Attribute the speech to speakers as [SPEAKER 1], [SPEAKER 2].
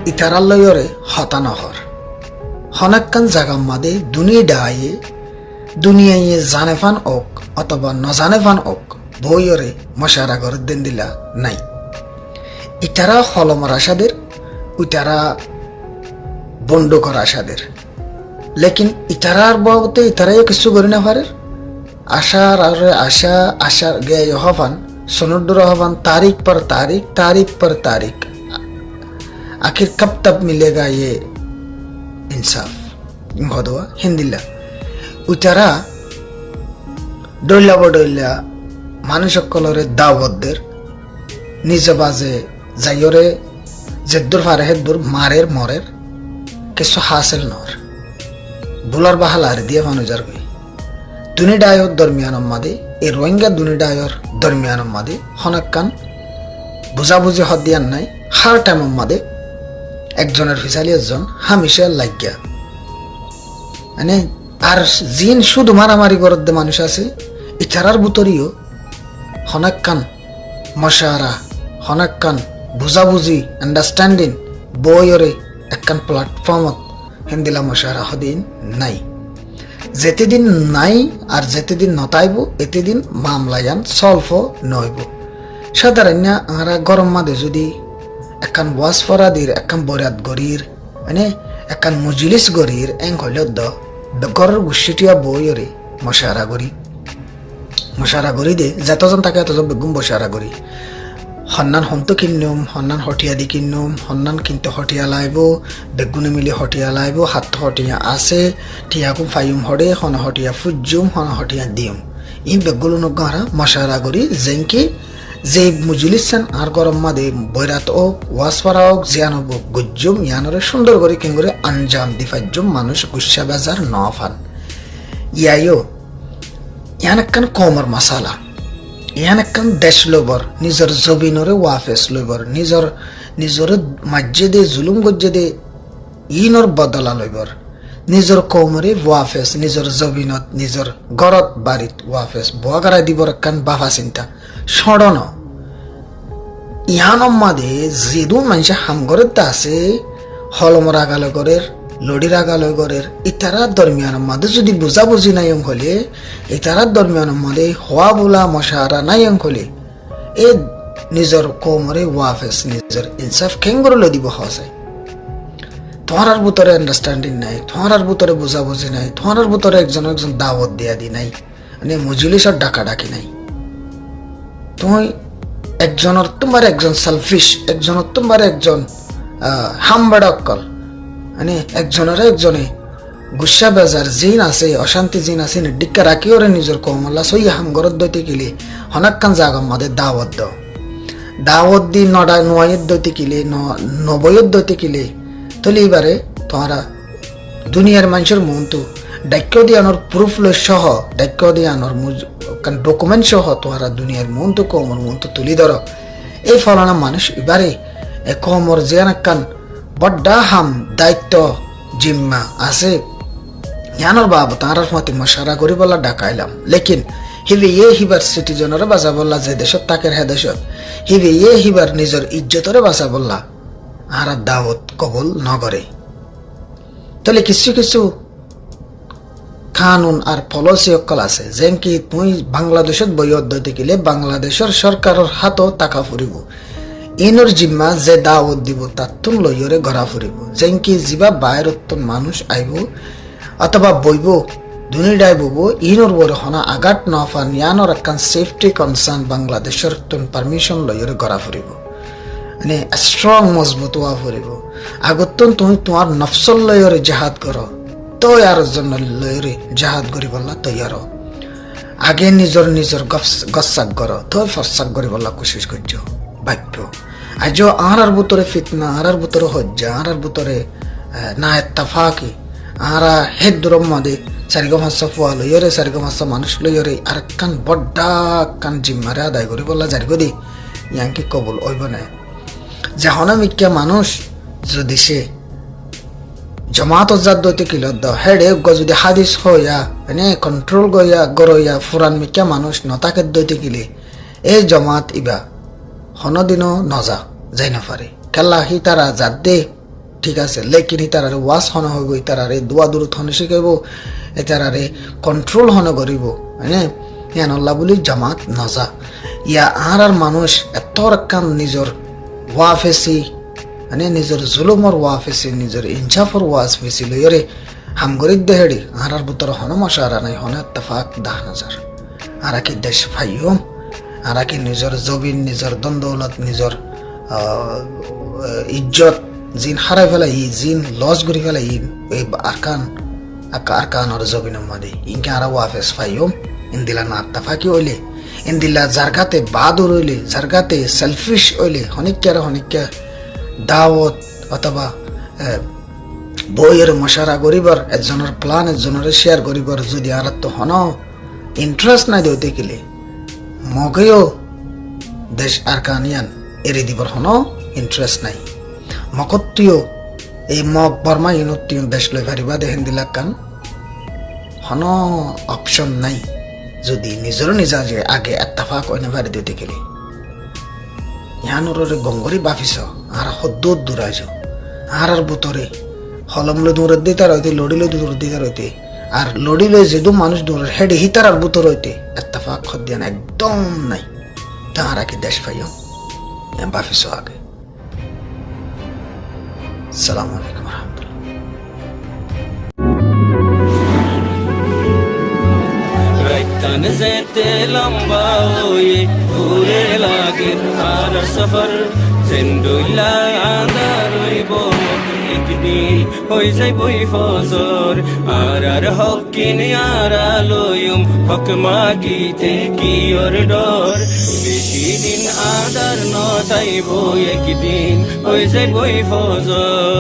[SPEAKER 1] ইতারাল্লয়রে হতানহর হনাক্কান জাগাম মাদে দুনিয়ায় জানেফান ওক অথবা নজানেফান ওক বইয়রে মশারা গরত দেন দিলা নাই ইতারা হলমর আশাদের ইতারা বন্ডকর আশাদের লেকিন ইতারার বাবতে ইতারাও কিছু করি না পারে আশার আর আশার গে হফান सनुद्र हवन तारीख पर तारीख आखिर कब तक मिलेगा ये इंसाफ होदवा हिंदिला उतारा डोल्ला मानुष कलरे दावतदेर निज बाजे जाइरे जेद्दुर फारे हेद्दुर मारेर मरेर किसु हासिल नर बुलार बाहाल आर दिया मानुजार गई दुनिडायर दरमियान मादे এই রোহিঙ্গা দুনিডায়র দরমিয়ান মাদে হনাক্কান বুঝাবুঝি হদিয়ান নাই হার টাইম মাদে একজনের ফিসালি একজন হামিশা লাগিয়া মানে আর জিন শুধু মারামারি করত দে মানুষ আছে ইতারার বুতরিও হনাক্কান মশারা হনাক্কান বুঝাবুঝি আন্ডারস্ট্যান্ডিং বইরে একখান প্ল্যাটফর্মত হিন্দিলা মশারা হদিন নাই যেতেদিন নাই আর যেতেদিন নতাইব এতেদিন মামলায়ান সলভ নইব সাধারণ আমরা গরম মাদে যদি একখান ওয়াজ ফরাদির একখান বরাত গরির মানে একখান মজলিস গরির এং হইল গরের গুছিটিয়া বইরে মশারা গরি দে যতজন থাকে এতজন বেগুম বসারা গরি হন্নান হন্ত কিনুম হন্নান হটিয়া দি কিনুম হন্নান কিন্তু হটিয়া লাইব বেগুনে মিলি হটিয়া লাইব হাত হটিয়া আছে টিয়াকুম ফাইম হড়ে হন হটিয়া ফুজুম হন হটিয়া দিম ই বেগুলো নগারা মশারা গরি জেনকি যে মুজলিসান আর গরম মাদে বৈরাত ওক ওয়াসফারা ওক জিয়ান হব গুজ্জুম ইয়ানরে সুন্দর করে কেঙ্গরে আঞ্জাম দিফাজ্জুম মানুষ গুচ্ছা বাজার নফান ইয়াইও ইয়ান একখান কমর মশালা ইয়ান একখান দেশ লইবর নিজের জবিনরে ওয়াফেস লইবর নিজর মাজ্জে দে জুলুম গজ্জে দে ইনর বদলা লইবর নিজর কৌমরে ওয়াফেস নিজর জবিনত নিজর গরত বাড়িত ওয়াফেস বোয়াগারা দিবর একখান বাফা চিন্তা সড়ন ইহান মাদে যেদু মানুষ হামগরের আছে হলমর আগালে গরের লড়ির আগালে গরের ইতারা দরমিয়ান মাদে যদি বুঝাবুঝি নাই হলে ইতারা দরমিয়ান মাদে হওয়া বোলা মশারা নাই হলে এ নিজর কৌমরে ওয়াফেস নিজর ইনসাফ কেঙ্গরলে দিব হসে তোমার ভিতরে আন্ডারস্ট্যান্ডিং নাই তোমার ভিতরে বুঝাবুঝি নাই তোমার ভিতরে একজন দাওয়াত দিয়া দি নাই মানে মজলিসর ডাকাডাকি নাই তুমি একজনের তোমার একজন সেলফিশ একজনের তোমার একজন হামবাডাক্কল মানে একজনে গুসা বেজার জিন আছে অশান্তি জিন আছে ডিক্কা রাখি ওরে নিজের কমলা সই হামগরত দইতে গেলে হনাক্কান জাগা মাদে দাওয়াত দি নয়ের দইতে গেলে নবয়ের দইতে গেলে তলে এবারে তোমরা দুনিয়ার মানুষের মন তো ডাক্য দিয়ানোর প্রুফ লই সহ ডাক্য দিয়ানোর ডকুমেন্ট সহ তোমরা দুনিয়ার মন তো কমর মন তো তুলি ধর এই ফলানা মানুষ এবারে কমর জিয়ান কান বড্ডা হাম দায়িত্ব জিম্মা আছে জ্ঞানোর বাবু তাঁর মতে মশারা করি বলা ডাকাইলাম লেকিন হিবে হিবার সিটিজনের বাঁচা বললা যে দেশত তাকের হে দেশত হিবে হিবার নিজের ইজ্জতরে বাঁচা বললা আর দাওয়াত কবুল নগরে তাহলে কিছু কানুন আর পলিসি অকল আছে যেন কি তুই বাংলাদেশত বই অধ্যয়তে গেলে বাংলাদেশের সরকারের হাতও টাকা ফুরিব ইনর জিম্মা যে দাওয়াত দিব তার তুন লইরে ঘরা ফুরিব যেন কি যিবা বাইরত মানুষ আইব অথবা বইব দুনিয়ায় বইব ইনর বড় হনা আঘাত নফান ইয়ানোর একখান সেফটি কনসার্ন বাংলাদেশের তুন পারমিশন লইরে ঘরা ফুরিব মানে স্ট্রং মজবুত হওয়া ফুরিব আগতন তুমি তোমার নফসল লইরে জাহাদ করো তো আর জন্য লইরে জাহাদ করি বললা তৈয়ার আগে নিজর গসাক করো তো ফরসাক করি বললা কোশিশ করছো ভাগ্য আজ আর ভিতরে ফিতনা আর ভিতরে হজ্জা আর ভিতরে না এত্তাফাকি আর হেদুর মধ্যে সারিগমাসা ফুয়া লইরে সারিগমাসা মানুষ লইরে আর কান বড্ডা কান জিম্মারে আদায় করি বললা জারি গদি ইয়াঙ্কি কবুল ওইব না যখন মিক্কা মানুষ যদি সে জমাত জাত দইতে কিলত হেডে যদি হাদিস হইয়া মানে কন্ট্রোল গরইয়া ফুরান মিক্কা মানুষ নতাকে দইতে গেলে এই জমাত ইবা হনদিনও নজা যাই না পারে খেলা হি তারা জাত দে ঠিক আছে লেকিন ইতারারে ওয়াজ হন হইব ইতারারে দোয়া দূরত হন শিখাইব ইতারারে কন্ট্রোল হন করিব হ্যাঁ ইয়ান আল্লাহ বলি জামাত নজা ইয়া আর মানুষ এত রাকান নিজর ওয়া ফেসি মানে নিজের জুলুমর ওয়া ফেসি নিজের ইনসাফর ওয়াজ ফেসি লইরে হামগরিদ দেহেড়ি আর বুতর হন মশারা নাই হন ইত্তেফাক 10,000 আর কি দেশ ফাইয়ম আর কি নিজের জবিন নিজের দন্দৌলত নিজের ইজ্জত জিন হারাই ফেলাই জিন লস করি ফেলাই এই আরকান আর জবিনের মধ্যে ইনকে আর ওয়াফেস ফাইয়ম ইন্দিলা না ইত্তেফাকি হইলে ইন্দিলা জারগাতে বাদুর হইলে জারগাতে সেলফিশ হইলে হনিকা দাওয়াত অথবা বইয়ের মশারা করিবার একজনের প্ল্যান একজনের শেয়ার করিবার যদি আর তো হন ইন্টারেস্ট নাই দিতে গেলে মগেও দেশ আর কানিয়ান এড়ে দিবার হন ইন্টারেস্ট নাই মকত্তিও এই মগ বর্মা ইনত্তিও দেশ লই পারিবা দেখেন দিলা কান হন অপশন নাই যদি নিজের নিজা যে আগে ইত্তেফাক অনে পারি দিতে গেলে ইয়ানুরে গঙ্গরি বাফিস আর হদ্দুর দূরাজ আর বুতরে হলমলে দূরের দিতে রইতে লড়িলে দূরের দিতে রইতে আর লড়িলে যেদু মানুষ দূরের হেডে হিতার আর বুতর হইতে ইত্তেফাক খদিয়ান একদম নাই তাহারা কি দেশ পাইও বাফিস আগে আসসালামু আলাইকুম রহমতুল্লাহ
[SPEAKER 2] রাইতান যেতে লম্বা হয়ে ঘুরে লাগে আর সফর জিন্দুল্লা আদার হইব একদিন হই যাইবই ফজর আর হকিন আর লয়ুম হক মাগিতে কি ওর ডর বেশি দিন আদার নতাইব একদিন হই যাইবই ফজর